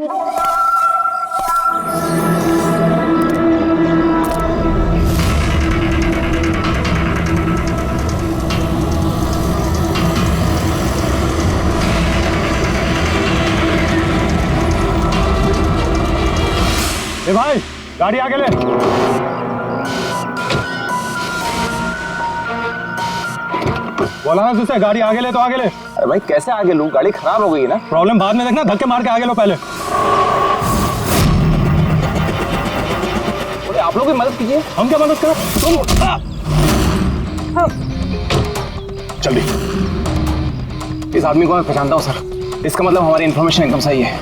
ए भाई, गाड़ी आगे ले। बोला ना तुझसे, गाड़ी आगे ले तो आगे ले। अरे भाई कैसे आगे लूं, गाड़ी खराब हो गई है ना। प्रॉब्लम बाद में देखना, धक्के मार के आगे लो पहले। बोले आप लोग भी मदद कीजिए। हम क्या मदद करें, तुम जल्दी। इस आदमी को मैं पहचानता हूँ सर, इसका मतलब हमारी इन्फॉर्मेशन एकदम सही है।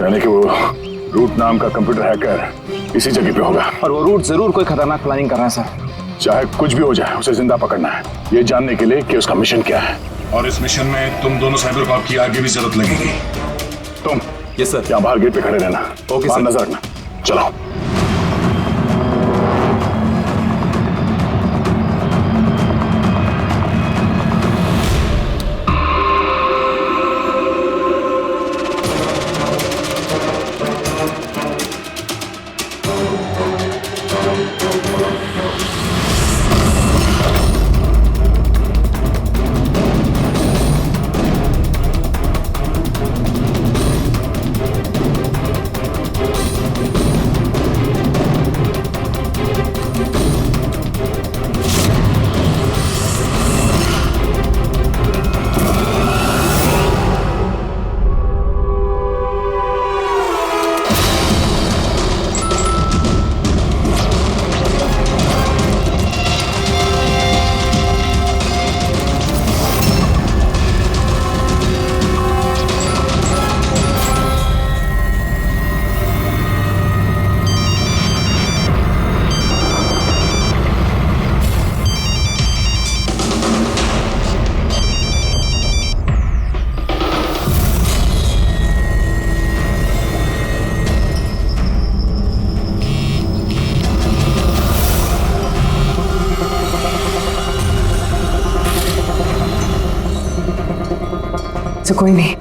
यानी कि वो रूट नाम का कंप्यूटर हैकर इसी जगह पे होगा, और वो रूट जरूर कोई खतरनाक प्लानिंग कर रहा है सर। चाहे कुछ भी हो जाए उसे जिंदा पकड़ना है, ये जानने के लिए कि उसका मिशन क्या है। और इस मिशन में तुम दोनों साइबर कॉप की आगे भी जरूरत लगेगी। तुम यस सर। यहाँ बाहर गेट पे खड़े रहना। ओके वहाँ सर। नजर रखना। चलो। तो कोई नहीं।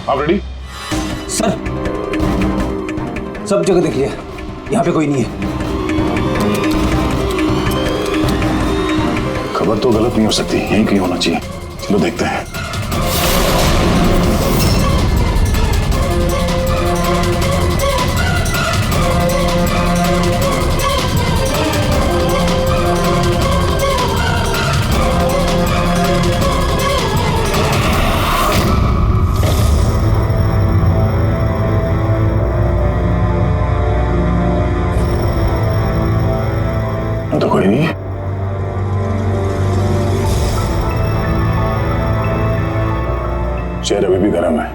आप रेडी? सर सब जगह देख लिया, यहाँ पे कोई नहीं है। खबर तो गलत नहीं हो सकती, यहीं कहीं होना चाहिए। चलो देखते हैं। तो कोई नहीं है। शहर अभी भी गर्म है,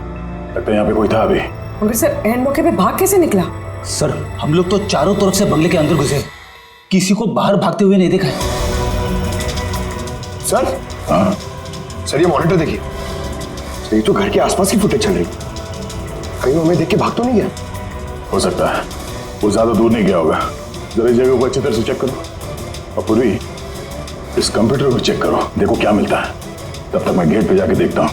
लगता है यहाँ पे कोई था अभी। मगर सर एंड मौके पे भाग कैसे निकला? सर हम लोग तो चारों तरफ से बंगले के अंदर घुसे, किसी को बाहर भागते हुए नहीं देखा है। सर, हाँ सर ये मॉनिटर देखिए, ये तो घर के आसपास की फुटेज चल रही। कहीं वो हमें देख के भाग तो नहीं गया? हो सकता है, वो ज्यादा दूर नहीं गया होगा। जरा इस जगह को अच्छी तरह से चेक करो, और पूर्वी इस कंप्यूटर को चेक करो, देखो क्या मिलता है। तब तक मैं गेट पे जाके देखता हूँ।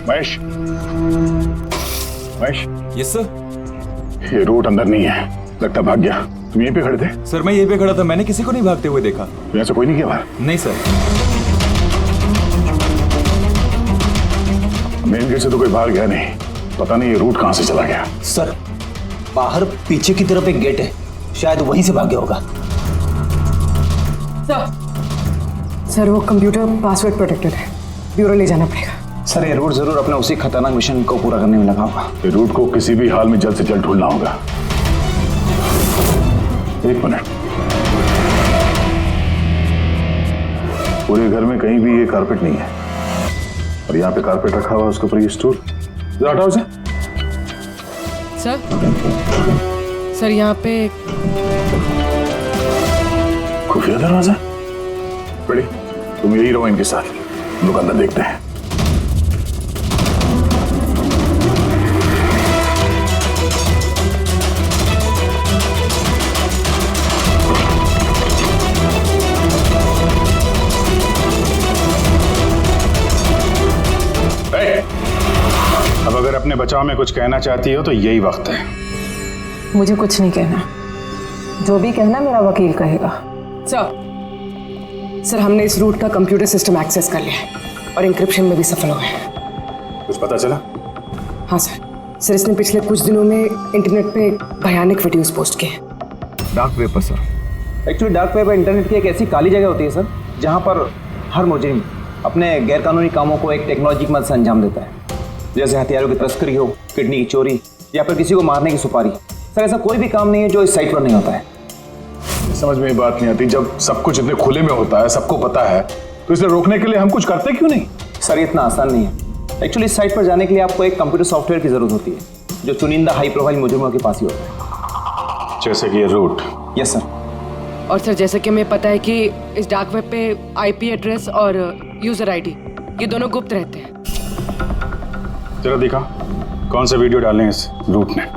Mahesh, Mahesh, yes sir. ये रूट अंदर नहीं है, लगता भाग गया। तुम यहीं पे खड़े थे? सर मैं यहीं पे खड़ा था, मैंने किसी को नहीं भागते हुए देखा। यहाँ से कोई नहीं गया बाहर? नहीं सर। मेन गेट से तो कोई बाहर गया नहीं, पता नहीं ये रूट कहाँ से चला गया। सर बाहर पीछे की तरफ एक गेट है, शायद वहीं से भाग गया होगा। सर वो कंप्यूटर पासवर्ड प्रोटेक्टेड है, ब्यूरो ले जाना पड़ेगा। सर ये रूट जरूर अपने उसी खतरनाक मिशन को पूरा करने में लगा होगा। ये रूट को किसी भी हाल में जल्द से जल्द ढूंढना होगा। एक मिनट। पूरे घर में कहीं भी ये कारपेट नहीं है, और यहाँ पे कारपेट रखा हुआ है, उसके ऊपर ये स्टूल। जरा हटाओ इसे। सर यहाँ पे खुफिया दरवाजा। बड़ी, तुम यही रहो इनके साथ, हम लोग अंदर देखते हैं। अब अगर अपने बचाव में कुछ कहना चाहती हो तो यही वक्त है। मुझे कुछ नहीं कहना, जो भी कहना मेरा वकील कहेगा। सर हमने इस रूट का कंप्यूटर सिस्टम एक्सेस कर लिया है और इंक्रिप्शन में भी सफल हो गए। कुछ पता चला? हाँ सर इसने पिछले कुछ दिनों में इंटरनेट पे भयानक वीडियोस पोस्ट किए। डार्क वेब पर sir. Actually dark web internet की एक ऐसी काली जगह होती है सर, जहाँ पर हर मुजरिम अपने गैरकानूनी कामों को एक टेक्नोलॉजी की मदद से अंजाम देता है, जैसे हथियारों की तस्करी हो, किडनी की चोरी, या फिर किसी को मारने की सुपारी। सर ऐसा कोई भी काम नहीं है जो इस साइट पर नहीं होता है। समझ में ये बात नहीं आती, जब सब कुछ इतने खुले में होता है, सबको पता है, तो इसे रोकने के लिए हम कुछ करते क्यों नहीं? सर ये इतना आसान नहीं है। एक्चुअली इस साइट पर जाने के लिए आपको एक कंप्यूटर सॉफ्टवेयर की जरूरत होती है, जो चुनिंदा हाई प्रोफाइल मुजरिमों के पास ही होता है। जैसे कि ये रूट। Yes sir. और सर जैसे कि हमें पता है कि इस डार्क वेब पे आईपी एड्रेस और यूजर आईडी ये दोनों गुप्त रहते हैं। जरा दिखा कौन सा वीडियो डालें इस रूट ने।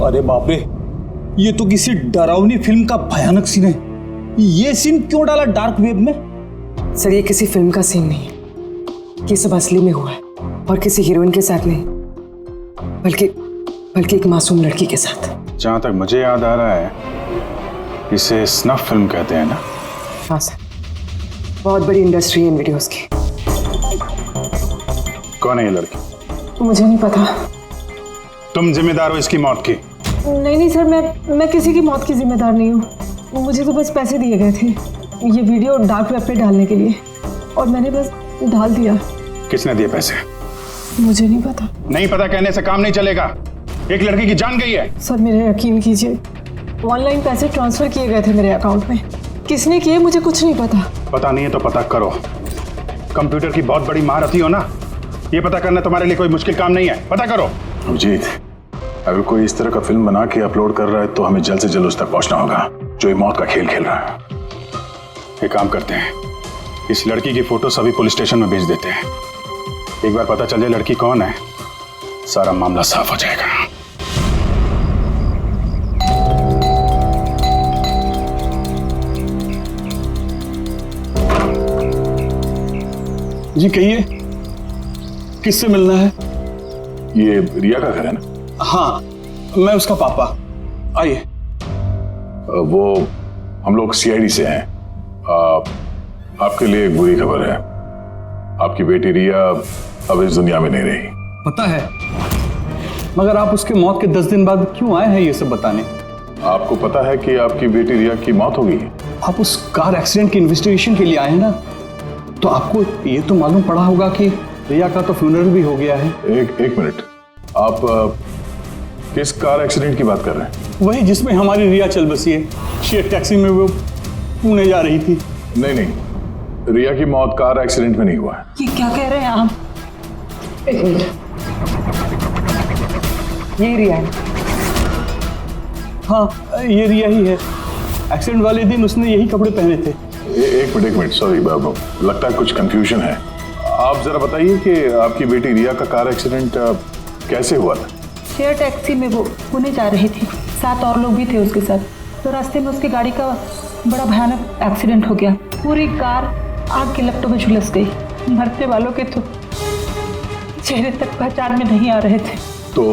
अरे बाप रे, ये तो किसी डरावनी फिल्म का भयानक सीन है। ये सीन क्यों डाला डार्क वेब में? सर ये किसी फिल्म का सीन नहीं है, ये सब असली में हुआ है और किसी हीरोइन के साथ नहीं, बल्कि एक मासूम लड़की के साथ। जहां तक मुझे याद आ रहा है इसे स्नफ फिल्म कहते हैं ना? हाँ सर, बहुत बड़ी इंडस्ट्री है इन वीडियोस की। कौन है ये लड़की? मुझे नहीं पता। तुम जिम्मेदार हो इसकी मौत की? नहीं सर, मैं किसी की मौत की जिम्मेदार नहीं हूँ। मुझे तो बस पैसे दिए गए थे ये वीडियो डार्क वेब पे डालने के लिए, और मैंने बस डाल दिया। किसने दिए पैसे? मुझे नहीं पता। नहीं पता कहने से काम नहीं चलेगा। एक लड़की की जान गई है। सर मेरे यकीन कीजिए, ऑनलाइन पैसे ट्रांसफर किए गए थे मेरे अकाउंट में। किसने किए मुझे कुछ नहीं पता। पता नहीं है तो पता करो। कंप्यूटर की बहुत बड़ी महारथी हो ना, ये पता करना तुम्हारे लिए कोई मुश्किल काम नहीं है। पता करो। अभिजीत, अगर कोई इस तरह का फिल्म बना के अपलोड कर रहा है तो हमें जल्द से जल्द उस तक पहुंचना होगा जो ये मौत का खेल खेल रहा है। एक काम करते हैं, इस लड़की की फोटो सभी पुलिस स्टेशन में भेज देते हैं। एक बार पता चल जाए लड़की कौन है, सारा मामला साफ हो जाएगा। जी कहिए, किससे मिलना है? ये रिया का घर है ना? हाँ, मैं उसका पापा। आइए। वो हम लोग सीआईडी से हैं। आपके लिए एक बुरी खबर है। आपकी बेटी रिया अब इस दुनिया में नहीं रही। पता है, मगर आप उसके मौत के 10 दिन बाद क्यों आए हैं ये सब बताने? आपको पता है कि आपकी बेटी रिया की मौत हो गई है? आप उस कार एक्सीडेंट की इन्वेस्टिगेशन के लिए आए हैं ना, तो आपको ये तो मालूम पड़ा होगा कि रिया का तो फ्यूनरल भी हो गया है। एक मिनट, आप किस कार एक्सीडेंट की बात कर रहे हैं? वही जिसमें हमारी रिया चल बसी है। शेयर टैक्सी में वो पुणे जा रही थी। नहीं, रिया की मौत कार एक्सीडेंट में नहीं हुआ है। ये क्या कह रहे हैं आप? एक मिनट, ये रिया है। हाँ, ये रिया ही है। एक्सीडेंट वाले दिन उसने यही कपड़े पहने थे। एक मिनट, सॉरी बाबू, लगता है कुछ कंफ्यूजन है। आप जरा बताइए कि आपकी बेटी रिया का कार एक्सीडेंट कैसे हुआ था? शेयर टैक्सी में वो पुणे जा रही थी, 7 और लोग भी थे उसके साथ। तो रास्ते में उसकी गाड़ी का बड़ा भयानक एक्सीडेंट हो गया। पूरी कार आग के लपटों में झुलस गई। मरने वालों के तो चेहरे तक पहचान में नहीं आ रहे थे। तो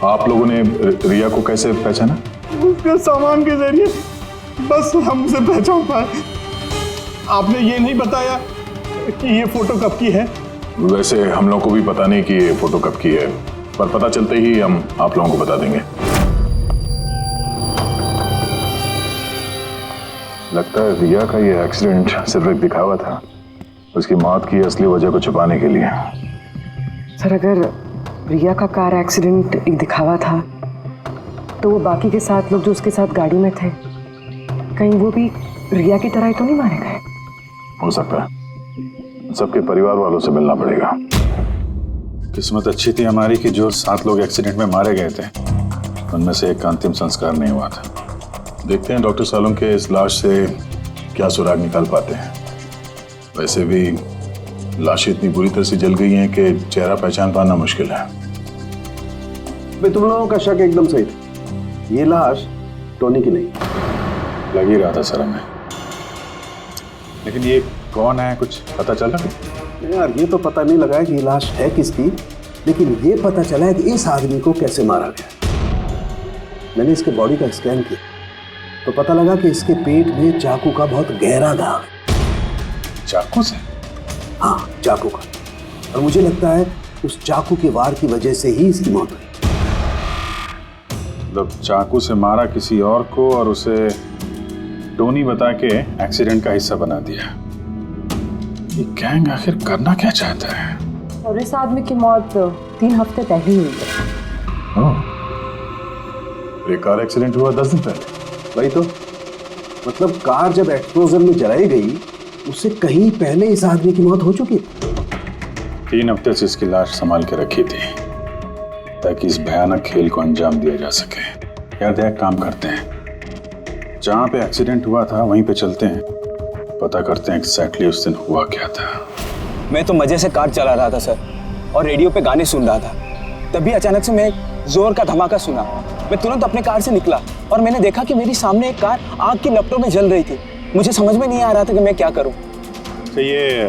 आप लोगों ने रिया को कैसे पहचाना? उसके सामान के जरिए बस हम उसे पहचान पाए। आपने ये नहीं बताया कि ये फोटो कब की है? वैसे हम लोगों को भी पता नहीं कि ये फोटो कब की है, पर पता चलते ही हम आप लोगों को बता देंगे। लगता है रिया का ये एक्सीडेंट सिर्फ एक दिखावा था, उसकी मौत की असली वजह को छुपाने के लिए। सर, अगर रिया का कार एक्सीडेंट एक दिखावा था, तो वो बाकी के 7 लोग जो उसके साथ गाड़ी में थे, कहीं वो भी रिया की तरह ही तो नहीं मारे गए? हो सकता है। सबके परिवार वालों से मिलना पड़ेगा। किस्मत अच्छी थी हमारी कि जो 7 लोग एक्सीडेंट में मारे गए थे, उनमें से एक का अंतिम संस्कार नहीं हुआ था। देखते हैं डॉक्टर सालों के इस लाश से क्या सुराग निकाल पाते हैं। वैसे भी लाशें इतनी बुरी तरह से जल गई हैं कि चेहरा पहचान पाना मुश्किल है। तुम लोगों का शक एकदम सही था। ये लाश टोनी की नहीं। लग ही रहा था सर हमें, लेकिन ये कौन है कुछ पता चला? यार, ये तो पता नहीं लगा है कि ये लाश है किसकी, लेकिन ये पता चला है कि इस आदमी को कैसे मारा गया। मैंने इसके बॉडी का स्कैन किया तो पता लगा कि इसके पेट में चाकू का बहुत गहरा दाग है। चाकू से? हाँ, चाकू का। और मुझे लगता है उस चाकू के वार की वजह से ही इसकी मौत हुई। मतलब चाकू से मारा किसी और को और उसे टोनी बता के एक्सीडेंट का हिस्सा बना दिया। ये गैंग आखिर करना क्या चाहता है? और इस आदमी की मौत 3 हफ्ते पहले ही हुई है। एक कार एक्सीडेंट हुआ 10 दिन पहले। वही तो, मतलब कार जब एक्सप्लोजन में जलाई गई, उससे कहीं पहले इस आदमी की मौत हो चुकी। 3 हफ्ते से इसकी लाश संभाल के रखी थी ताकि इस भयानक खेल को अंजाम दिया जा सके। यार एक काम करते हैं, जहाँ पे एक्सीडेंट हुआ था वहीं पे चलते हैं, पता करते हैं एग्जैक्टली उस दिन हुआ क्या था। मैं तो मजे से कार चला रहा था सर, और रेडियो पे गाने सुन रहा था। तभी अचानक से मैं जोर का धमाका सुना। मैं तुरंत अपने कार से निकला और मैंने देखा कि मेरी सामने एक कार आग की लपटों में जल रही थी। मुझे समझ में नहीं आ रहा था कि मैं क्या करूं। तो ये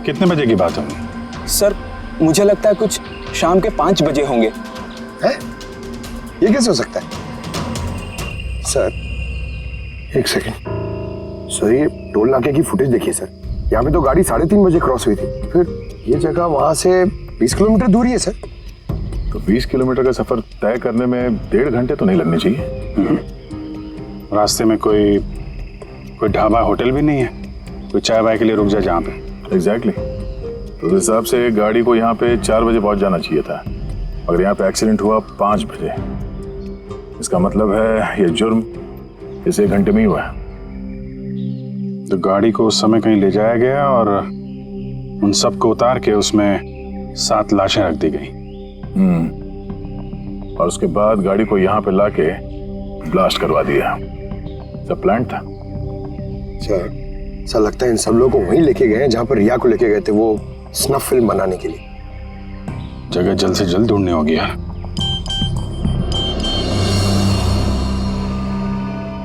कितने बजे की बात होगी? सर, मुझे लगता है कुछ शाम के 5 बजे होंगे। है? ये कैसे हो सकता है? सर, एक सेकंड। सर, ये टोल नाके की फुटेज देखिए सर। यहाँ पे तो गाड़ी 3:30 बजे क्रॉस हुई थी। फिर ये जगह वहां से 20 किलोमीटर दूर ही है सर। तो 20 किलोमीटर का सफर तय करने में 1.5 घंटे तो नहीं लगने चाहिए। रास्ते में कोई ढाबा होटल भी नहीं है, कोई चाय वाय के लिए रुक जाए जहाँ पे? एग्जैक्टली। तो उस हिसाब से गाड़ी को यहाँ पे 4 बजे पहुँच जाना चाहिए था, अगर यहाँ पे एक्सीडेंट हुआ 5 बजे। इसका मतलब है ये जुर्म इस 1 घंटे में ही हुआ है। तो गाड़ी को उस समय कहीं ले जाया गया और उन सबको उतार के उसमें 7 लाशें रख दी गई। और उसके बाद गाड़ी को यहाँ पे लाके ब्लास्ट करवा दिया। सब प्लान था। सर ऐसा लगता है इन सब लोगों को वहीं लेके गए हैं जहां पर रिया को लेके गए थे, वो स्नफ फिल्म बनाने के लिए। जगह जल्द से जल्द ढूंढनी होगी यार।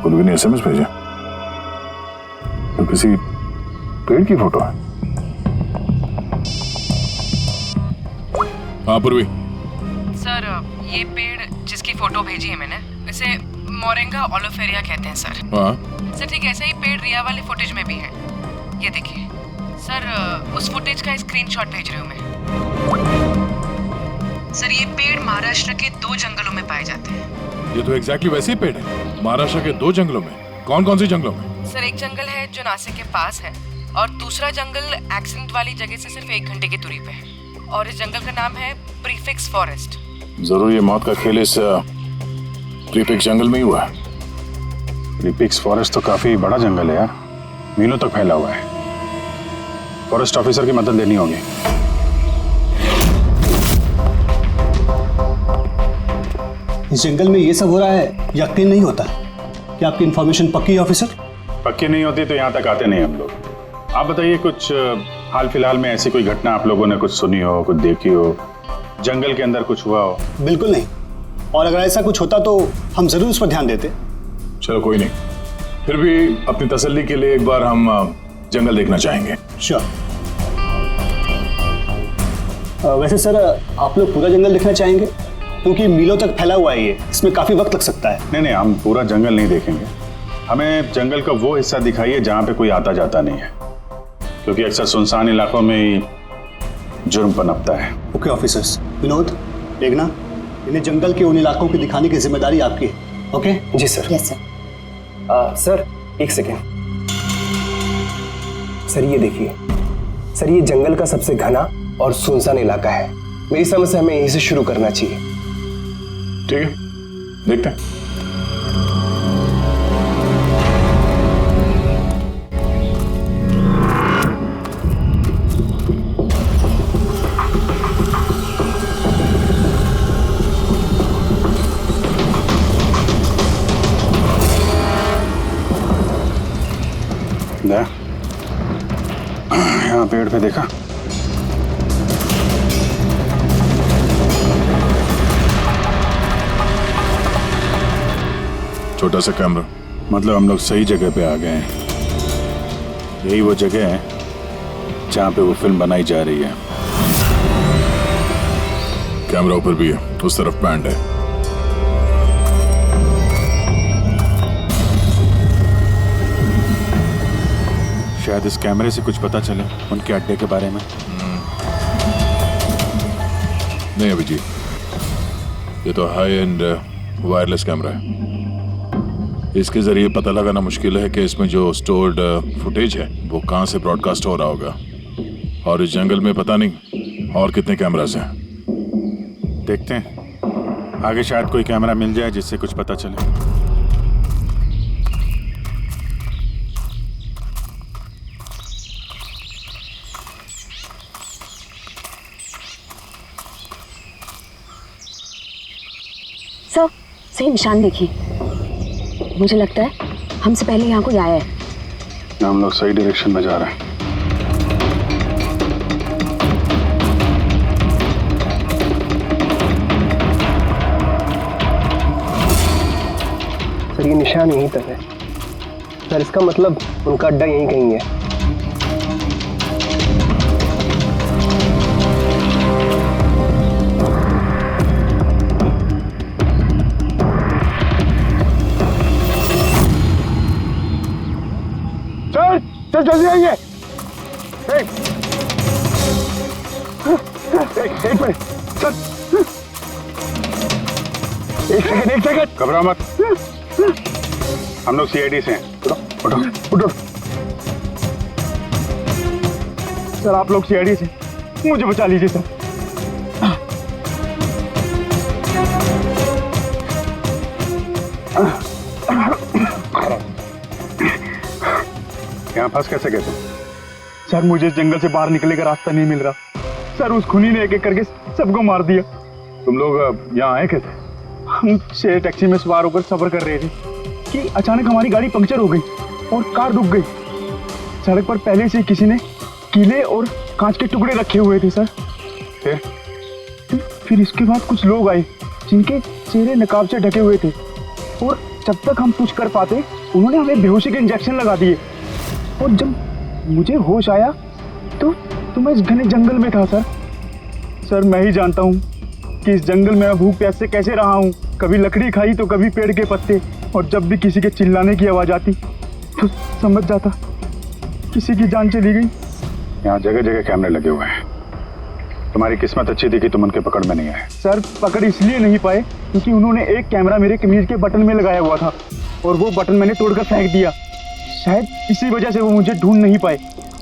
कुलवी ने एसएमएस भेजा तो किसी पेड़ की फोटो है। हाँ पूर्वी। सर ये पेड़ जिसकी फोटो भेजी है मैंने, इसे मोरिंगा ओलिफेरिया कहते हैं सर। हाँ सर ठीक ऐसा ही पेड़ रिया वाले फुटेज में भी है। ये देखिए सर, उस फुटेज का स्क्रीनशॉट भेज रही हूँ मैं। सर ये पेड़ महाराष्ट्र के 2 जंगलों में पाए जाते हैं। ये तो एग्जैक्टली वैसे ही पेड़ है, महाराष्ट्र के 2 जंगलों में। कौन कौन से जंगलों में? सर एक जंगल है जो नासिक के पास है, और दूसरा जंगल एक्सीडेंट वाली जगह से सिर्फ 1 घंटे की दूरी पे है, और इस जंगल का नाम है प्रीफिक्स फॉरेस्ट। जरूर ये मौत का खेल इस प्रीफिक्स जंगल में ही हुआ है। प्रीफिक्स फॉरेस्ट तो काफी बड़ा जंगल है यार, मीलों तक फैला हुआ है। फॉरेस्ट ऑफिसर की मदद लेनी होगी। इस जंगल में ये सब हो रहा है, यकीन नहीं होता है। क्या आपकी इंफॉर्मेशन पक्की है ऑफिसर? पक्की नहीं होती तो यहाँ तक आते नहीं हम लोग। आप बताइए, कुछ हाल फिलहाल में ऐसी कोई घटना आप लोगों ने कुछ सुनी हो, कुछ देखी हो, जंगल के अंदर कुछ हुआ हो? बिल्कुल नहीं, और अगर ऐसा कुछ होता तो हम जरूर उस पर ध्यान देते। चलो कोई नहीं, फिर भी अपनी तसल्ली के लिए एक बार हम जंगल देखना चाहेंगे। श्योर। वैसे सर आप लोग पूरा जंगल देखना चाहेंगे? क्योंकि मीलों तक फैला हुआ है ये, इसमें काफी वक्त लग सकता है। नहीं, हम पूरा जंगल नहीं देखेंगे। हमें जंगल का वो हिस्सा दिखाइए जहाँ पे कोई आता जाता नहीं है, क्योंकि अक्सर सुनसान इलाकों में ही जुर्म पनपता है। Okay officers. विनोद, मेघना, इन्हें जंगल के उन इलाकों की दिखाने की जिम्मेदारी आपकी है। ओके? जी सर। Yes sir. सर एक सेकेंड। सर ये देखिए, सर ये जंगल का सबसे घना और सुनसान इलाका है। मेरी समझ से हमें यहीं से शुरू करना चाहिए। ठीक है, देखते हैं। यहाँ पेड़ पे देखा? छोटा सा कैमरा। मतलब हम लोग सही जगह पे आ गए हैं। यही वो जगह है जहाँ पे वो फिल्म बनाई जा रही है। कैमरा ऊपर भी है, उस तरफ पैंड है। शायद इस कैमरे से कुछ पता चले उनके अड्डे के बारे में। नहीं अभिजीत, ये तो हाई एंड वायरलेस कैमरा है। इसके जरिए पता लगाना मुश्किल है कि इसमें जो स्टोर्ड फुटेज है वो कहाँ से ब्रॉडकास्ट हो रहा होगा, और इस जंगल में पता नहीं और कितने कैमरास हैं। देखते हैं, आगे शायद कोई कैमरा मिल जाए जिससे कुछ पता चले। सर सही निशान देखिए, मुझे लगता है हमसे पहले यहाँ कोई आया है। हम लोग सही डायरेक्शन में जा रहे हैं। सर ये निशान यहीं तक है। सर इसका मतलब उनका अड्डा यहीं कहीं है। सर जल्दी आइए। एक मिनट सर, एक सेकंड। घबराओ मत, हम लोग सीआईडी से हैं। उठो उठो। सर आप लोग सीआईडी से, मुझे बचा लीजिए सर। यहाँ फंस कैसे गए तुम? सर मुझे इस जंगल से बाहर निकलने का रास्ता नहीं मिल रहा। सर उस खूनी ने एक एक करके सबको मार दिया। तुम लोग यहाँ आए कैसे? हम टैक्सी में सवार होकर सफर कर रहे थे कि अचानक हमारी गाड़ी पंक्चर हो गई और कार रुक गई। सड़क पर पहले से किसी ने कीले और कांच के टुकड़े रखे हुए थे सर। फिर इसके बाद कुछ लोग आए जिनके चेहरे नकाब से ढके हुए थे और जब तक हम कुछ कर पाते उन्होंने हमें बेहोशी के इंजेक्शन लगा दिए। और जब मुझे होश आया तो मैं इस घने जंगल में था सर। मैं ही जानता हूँ कि इस जंगल में मैं भूख प्यास से कैसे रहा हूँ। कभी लकड़ी खाई तो कभी पेड़ के पत्ते, और जब भी किसी के चिल्लाने की आवाज़ आती तो समझ जाता किसी की जान चली गई। यहाँ जगह जगह कैमरे लगे हुए हैं। तुम्हारी किस्मत अच्छी थी कि तुम उनके पकड़ में नहीं आए। सर पकड़ इसलिए नहीं पाए क्योंकि उन्होंने एक कैमरा मेरे कमीज के बटन में लगाया हुआ था और वो बटन मैंने तोड़कर फेंक दिया। शायद इसी वजह से वो मुझे ढूंढ नहीं पाए।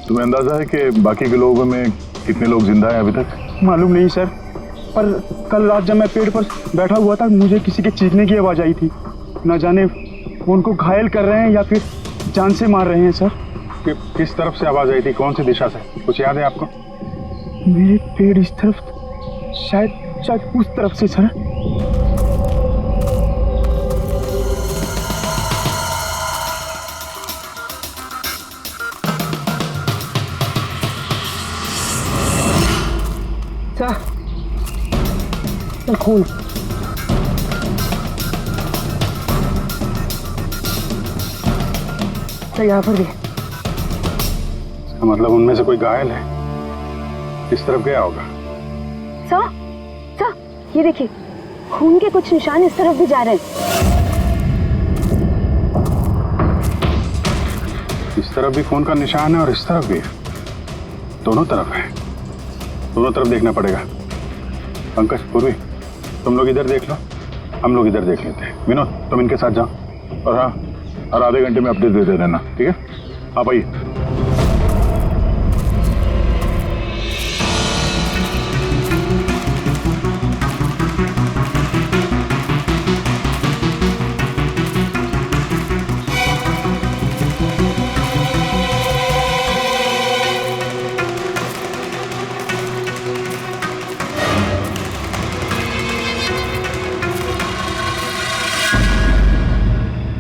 तुम्हें अंदाजा है कि बाकी के लोगों में कितने लोग जिंदा हैं अभी तक? मालूम नहीं सर, पर कल रात जब मैं पेड़ पर बैठा हुआ था मुझे किसी के चीखने की आवाज़ आई थी। न जाने वो उनको घायल कर रहे हैं या फिर जान से मार रहे हैं सर। किस तरफ से आवाज़ आई थी, कौन सी दिशा से, कुछ याद है आपको? मेरे पेड़ इस तरफ, शायद उस तरफ से सर। सर खून। सर यहाँ पर भी। इसका मतलब उनमें से कोई घायल है। किस तरफ गया होगा? सर ये देखिए, खून के कुछ निशान इस तरफ भी जा रहे हैं। इस तरफ भी खून का निशान है और इस तरफ भी, दोनों तरफ है। दोनों तरफ देखना पड़ेगा। पंकज, पूर्वी, तुम लोग इधर देख लो, हम लोग इधर देख लेते हैं। विनोद, तुम इनके साथ जाओ और हाँ, हर आधे घंटे में अपडेट दे देना, ठीक है? आप आइए।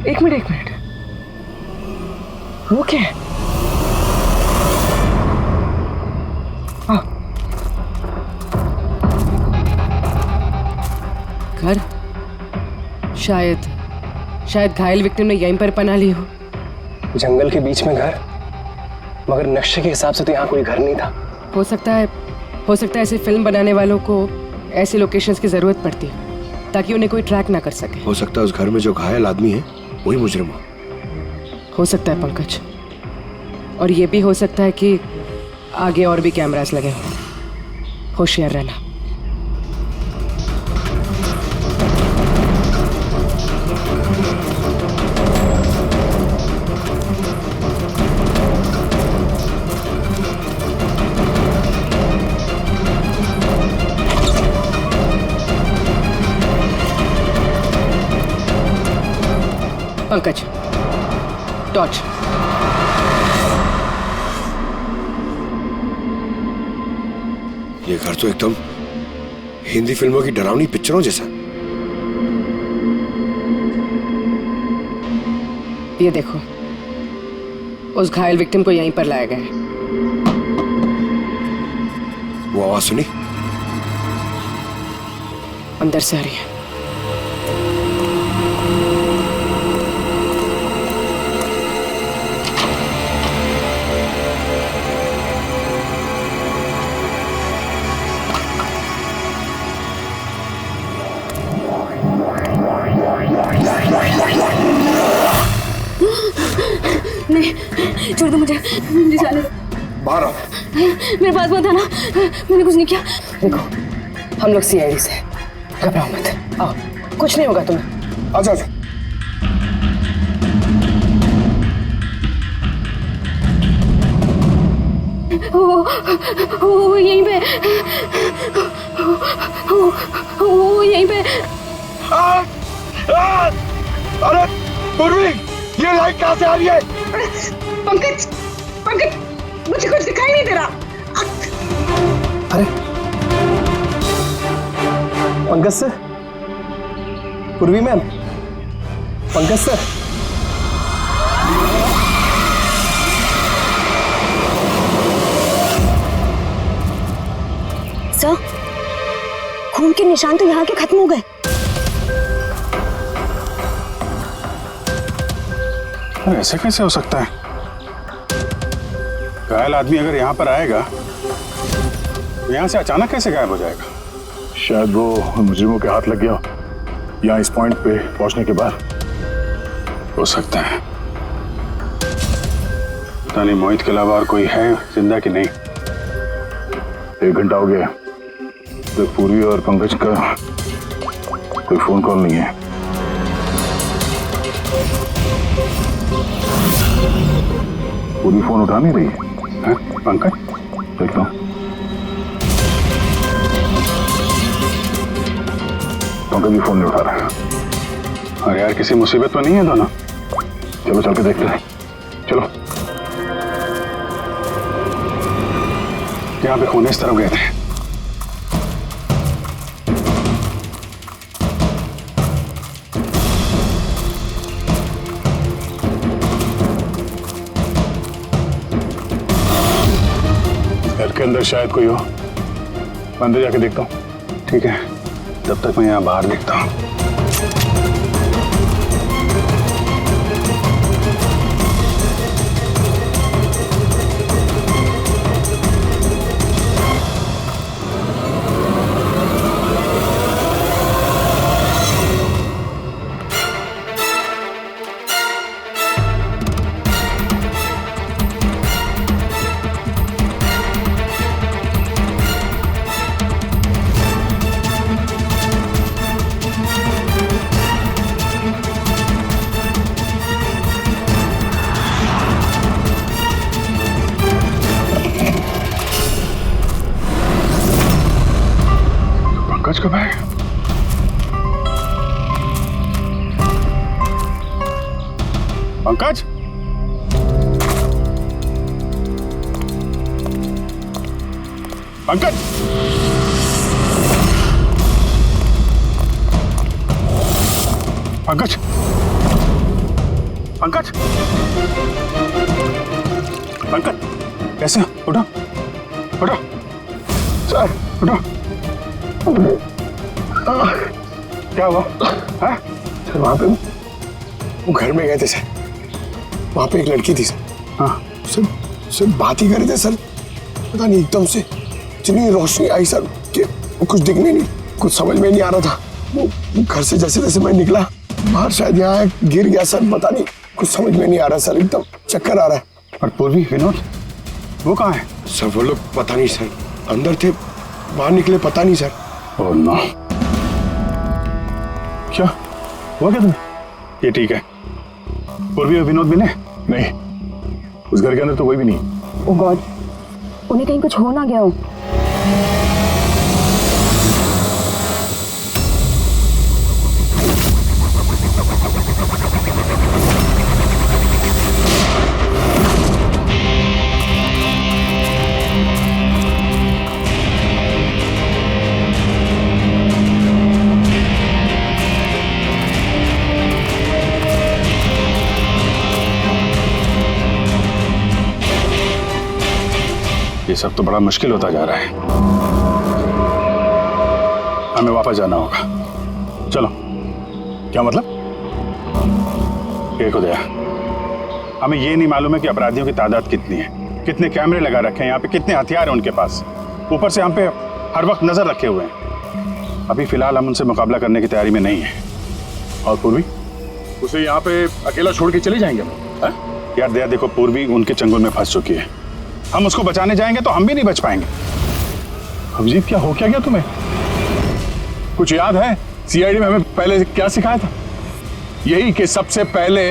एक मिनट, वो क्या है? घर, शायद घायल विक्टिम ने यहीं पर पनाह ली हो। जंगल के बीच में घर, मगर नक्शे के हिसाब से तो यहाँ कोई घर नहीं था। हो सकता है ऐसे फिल्म बनाने वालों को ऐसे लोकेशंस की जरूरत पड़ती है ताकि उन्हें कोई ट्रैक ना कर सके। हो सकता है उस घर में जो घायल आदमी है वही मुजरिम हो सकता है पंकज, और ये भी हो सकता है कि आगे और भी कैमरास लगे हों। होशियार रहना। पंकज, टॉर्च। ये घर तो एकदम हिंदी फिल्मों की डरावनी पिक्चरों जैसा। ये देखो, उस घायल विक्टिम को यहीं पर लाया गया है। वो आवाज सुनी? अंदर से आ रही है। नहीं, छोड़ दो मुझे जाने दो। बाहर आओ। मेरे पास मत आना, मैंने कुछ नहीं किया। देखो, हम लोग सीआईडी से, घबराओ मत। आओ, कुछ नहीं होगा तुम्हें। अच्छा। वो यहीं पे, वो यहीं पे। अरे पूर्वी, ये लाइट कहाँ से आ रही है? पंकज, मुझे कुछ दिखाई नहीं दे रहा। अरे पंकज सर, पूर्वी मैम, पंकज सर। खून के निशान तो यहाँ के खत्म हो गए। अरे ऐसे कैसे हो सकता है? घायल आदमी अगर यहाँ पर आएगा तो यहाँ से अचानक कैसे गायब हो जाएगा? शायद वो मुजरिमों के हाथ लग गया यहाँ इस पॉइंट पे पहुंचने के बाद। हो सकता है। पता नहीं मोहित के अलावा और कोई है जिंदा कि नहीं। 1 घंटा हो गया तो पूर्वी और पंकज का कोई फोन कॉल नहीं है। पूरी फोन उठा नहीं रही है। पंकज देखता हूँ। पंकज भी फोन नहीं उठा रहा है। अरे यार किसी मुसीबत में नहीं है दोनों? चलो चल के देखते हैं। चलो। यहाँ पे खून इस तरफ गए थे। घर के अंदर शायद कोई हो। अंदर जाके देखता हूँ। ठीक है, तब तक मैं यहाँ बाहर देखता हूँ। पंकज कब आए? पंकज? पंकज? पंकज? पंकज? पंकज? कैसे? उठो, उठो, सर, उठो। क्या हुआ? हाँ? सर वहाँ पे वो घर में गए थे सर। वहाँ पे एक लड़की थी सर। हाँ। सर बात ही कर रहे थे सर। पता नहीं एकदम से इतनी रोशनी आई सर कि कुछ दिखने नहीं, कुछ समझ में नहीं आ रहा था। वो घर से जैसे जैसे मैं निकला बाहर शायद यहाँ गिर गया सर। पता नहीं कुछ समझ में नहीं आ रहा सर, एकदम चक्कर आ रहा है। और पूर्वी विनोद वो कहाँ है? सर वो लोग पता नहीं सर, अंदर थे बाहर निकले पता नहीं सर। Oh no. क्या हुआ क्या तुम्हें? ये ठीक है। पूर्वी और विनोद मिले? नहीं, उस घर के अंदर तो कोई भी नहीं। ओह गॉड, उन्हें कहीं कुछ हो ना गया हो। ये सब तो बड़ा मुश्किल होता जा रहा है। हमें वापस जाना होगा। चलो। क्या मतलब? देखो दया, हमें ये नहीं मालूम है कि अपराधियों की तादाद कितनी है, कितने कैमरे लगा रखे हैं यहाँ पे, कितने हथियार हैं उनके पास। ऊपर से हम पे हर वक्त नजर रखे हुए हैं। अभी फिलहाल हम उनसे मुकाबला करने की तैयारी में नहीं है। और पूर्वी उसे यहाँ पे अकेला छोड़ के चले जाएंगे हम? यार दया देखो, पूर्वी उनके चंगुल में फंस चुकी है। हम उसको बचाने जाएंगे तो हम भी नहीं बच पाएंगे। अभिजीत क्या हो क्या गया तुम्हें? कुछ याद है सीआईडी में हमें पहले क्या सिखाया था? यही कि सबसे पहले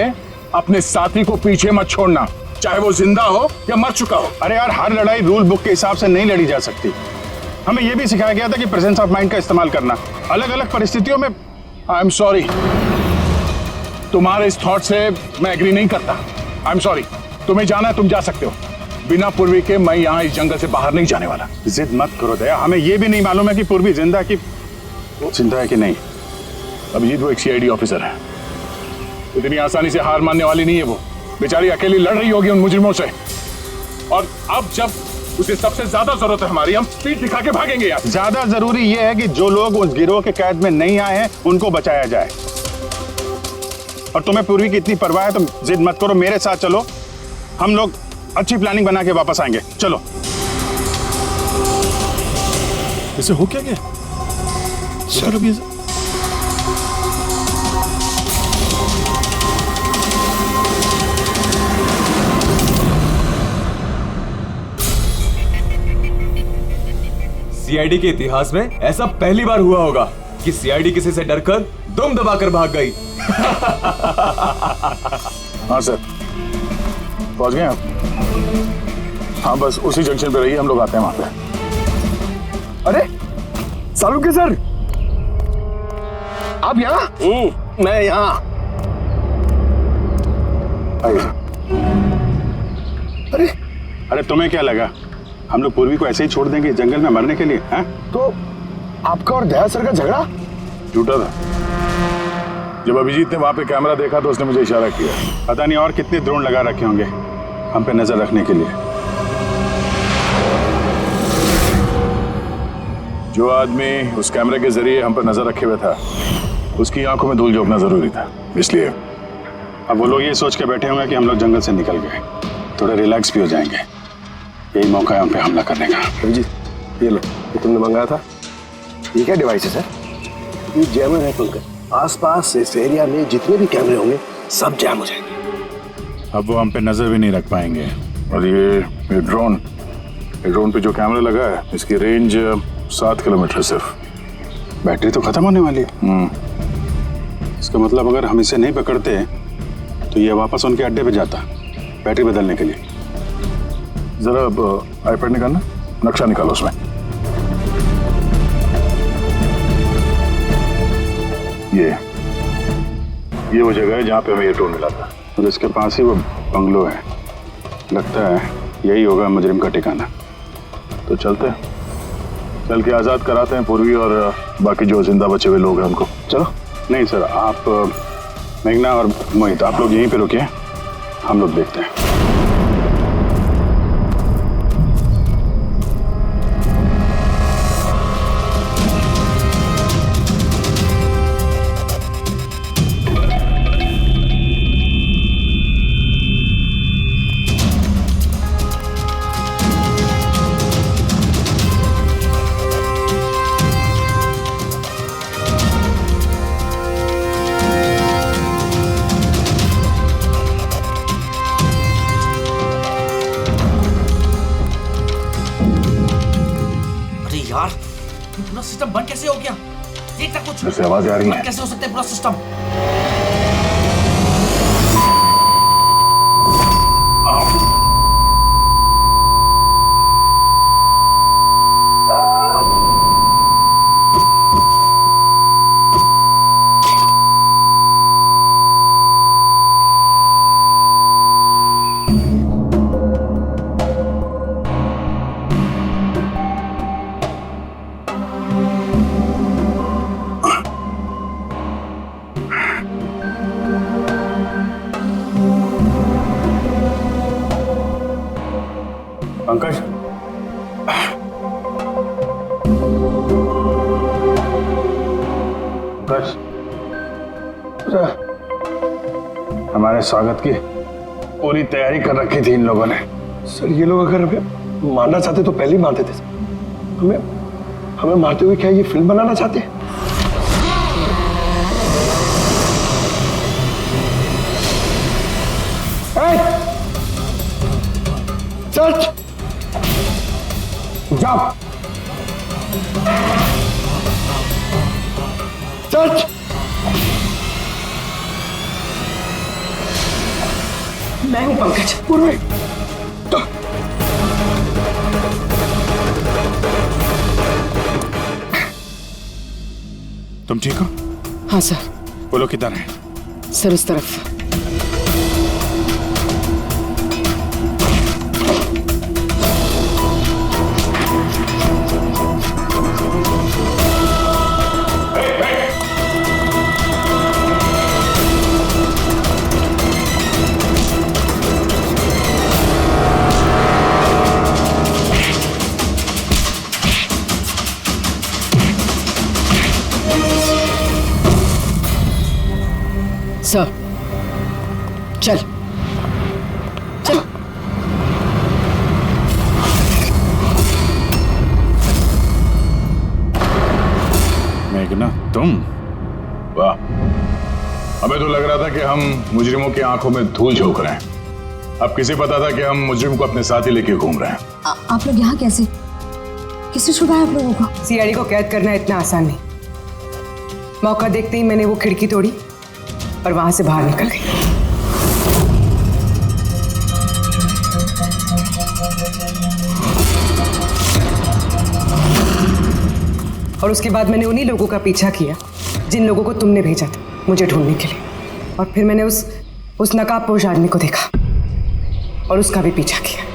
अपने साथी को पीछे मत छोड़ना, चाहे वो जिंदा हो या मर चुका हो। अरे यार हर लड़ाई रूल बुक के हिसाब से नहीं लड़ी जा सकती। हमें यह भी सिखाया गया था कि प्रेजेंस ऑफ माइंड का इस्तेमाल करना अलग अलग परिस्थितियों में। आई एम सॉरी, तुम्हारे इस थॉट से मैं एग्री नहीं करता। I am sorry. तुम्हें जाना है तुम जा सकते हो, बिना पूर्वी के मैं यहाँ इस जंगल से बाहर नहीं जाने वाला। जिद मत करो दया, हमें यह भी नहीं मालूम है कि पूर्वी जिंदा है कि नहीं। अभिजीत वो एक सीआईडी ऑफिसर है, इतनी आसानी से हार मानने वाली नहीं है। वो बेचारी अकेली लड़ रही होगी उन मुजरिमों से। और अब जब उसे सबसे ज्यादा जरूरत है हमारी। हम स्पीड दिखा के भागेंगे यार। ज्यादा जरूरी यह है कि जो लोग उस गिरोह के कैद में नहीं आए हैं उनको बचाया जाए। और तुम्हें पूर्वी की इतनी परवाह है तो जिद मत करो, मेरे साथ चलो, हम लोग अच्छी प्लानिंग बना के वापस आएंगे। चलो। इसे हो क्या गया सर? अभी सीआईडी के इतिहास में ऐसा पहली बार हुआ होगा कि सीआईडी किसी से डरकर दम दबाकर भाग गई। हाँ सर, पहुंच गए आप? हाँ बस उसी जंक्शन पे रहिए, हम लोग आते हैं वहां पे। अरे सालुंके सर, आप यहाँ? मैं यहाँ। अरे तुम्हें क्या लगा हम लोग पूर्वी को ऐसे ही छोड़ देंगे जंगल में मरने के लिए? हैं? तो आपका और दया सर का झगड़ा झूठा था। जब अभिजीत ने वहां पे कैमरा देखा तो उसने मुझे इशारा किया। पता नहीं और कितने ड्रोन लगा रखे होंगे हम पे नजर रखने के लिए। जो आदमी उस कैमरे के जरिए हम पर नजर रखे हुए था उसकी आंखों में धूल झोंकना जरूरी था, इसलिए। अब वो लोग ये सोच के बैठे होंगे कि हम लोग जंगल से निकल गए, थोड़े रिलैक्स भी हो जाएंगे। यही मौका है हम पे हमला करने का। अभिजीत ये लो, ये तुमने मंगाया था। ये क्या डिवाइस है सर? ये जैमर है पंकज। आसपास इस एरिया में जितने भी कैमरे होंगे सब जैम हो जाएंगे। अब वो हम पे नजर भी नहीं रख पाएंगे। और ये ड्रोन पे जो कैमरा लगा है इसकी रेंज 7 किलोमीटर सिर्फ। बैटरी तो खत्म होने वाली है। इसका मतलब अगर हम इसे नहीं पकड़ते तो ये वापस उनके अड्डे पे जाता बैटरी बदलने के लिए। जरा आईपैड निकालना, नक्शा निकालो उसमें। ये वो जगह है जहाँ पे हमें ये ड्रोन मिला था और इसके पास ही वो बंगलो है। लगता है यही होगा मुजरिम का ठिकाना। तो चलते हैं, चल के आज़ाद कराते हैं पूर्वी और बाकी जो जिंदा बचे हुए लोग हैं उनको। चलो। नहीं सर, आप मेघना और मोहित आप लोग यहीं पे रुकिए, हम लोग देखते हैं। पूरा सिस्टम बंद कैसे हो गया? देख तक कुछ ऐसे आवाज आ रही है। कैसे हो सकता है पूरा सिस्टम? पंकज, हमारे स्वागत की पूरी तैयारी कर रखी थी इन लोगों ने। सर ये लोग अगर हमें मारना चाहते तो पहले ही मार देते। हमें मारते हुए क्या ये फिल्म बनाना चाहते हैं? सच जाओ, सच मैं हूं पंकज। पूर्वी तुम ठीक हो? हाँ सर। वो लोग किधर हैं? सर उस तरफ। सर चल चल। मेघना तुम? वाह, हमें तो लग रहा था कि हम मुजरिमों की आंखों में धूल झोंक रहे हैं। अब किसे पता था कि हम मुजरिम को अपने साथ ही लेके घूम रहे हैं। आप लोग यहाँ कैसे? किसने छुड़ाया आप लोगों को? सीआईडी को कैद करना इतना आसान नहीं। मौका देखते ही मैंने वो खिड़की तोड़ी और वहां से बाहर निकल गई। और उसके बाद मैंने उन्हीं लोगों का पीछा किया जिन लोगों को तुमने भेजा था मुझे ढूंढने के लिए। और फिर मैंने उस नकाबपोश आदमी को देखा और उसका भी पीछा किया।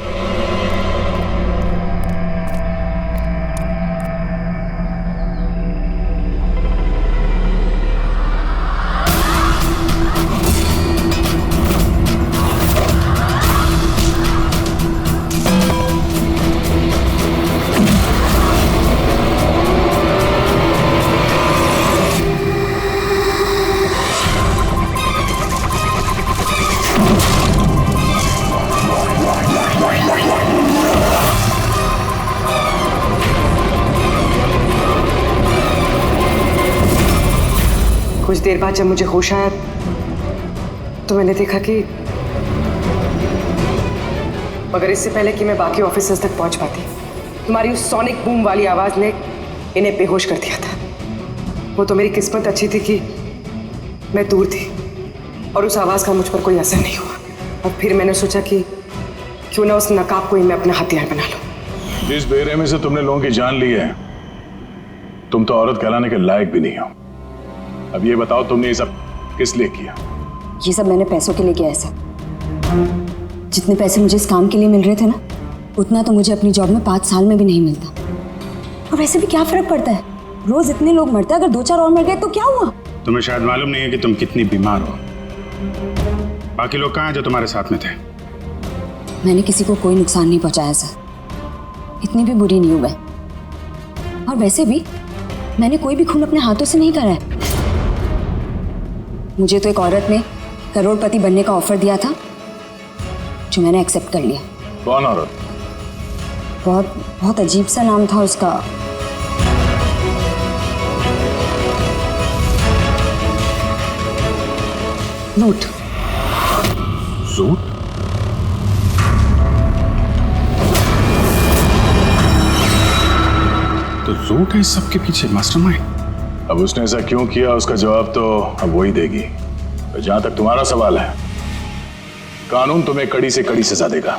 कुछ देर बाद जब मुझे होश आया तो मैंने देखा कि मगर इससे पहले कि मैं बाकी ऑफिसर्स तक पहुंच पाती, तुम्हारी उस सोनिक बूम वाली आवाज ने इन्हें बेहोश कर दिया था। वो तो मेरी किस्मत अच्छी थी कि मैं दूर थी और उस आवाज का मुझ पर कोई असर नहीं हुआ। और फिर मैंने सोचा कि क्यों ना उस नकाब को ही मैं अपना हथियार बना लूं। जिस बेरहमी से तुमने लोगों की जान ली है, तुम तो औरत कहलाने के लायक भी नहीं हो। अब ये बताओ, तुमने ये सब किस लिए किया? ये सब मैंने पैसों के लिए किया है सर। जितने पैसे मुझे इस काम के लिए मिल रहे थे ना, उतना तो मुझे अपनी जॉब में 5 साल में भी नहीं मिलता। और वैसे भी क्या फर्क पड़ता है, रोज इतने लोग मरते हैं, अगर 2-4 और मर गए तो क्या हुआ? तुम्हें शायद मालूम नहीं है कि तुम कितनी बीमार हो। बाकी लोग कहाँ हैं जो तुम्हारे साथ में थे? मैंने किसी को कोई नुकसान नहीं पहुंचाया सर, इतनी भी बुरी नहीं हूं मैं। और वैसे भी मैंने कोई भी खून अपने हाथों से नहीं करा है। मुझे तो एक औरत ने करोड़पति बनने का ऑफर दिया था जो मैंने एक्सेप्ट कर लिया। कौन औरत? बहुत अजीब सा नाम था उसका। रूट। रूट? तो रूट है इस सब के पीछे मास्टरमाइंड। अब उसने ऐसा क्यों किया, उसका जवाब तो अब वही देगी। जहां तक तुम्हारा सवाल है, कानून तुम्हें कड़ी से कड़ी सजा देगा।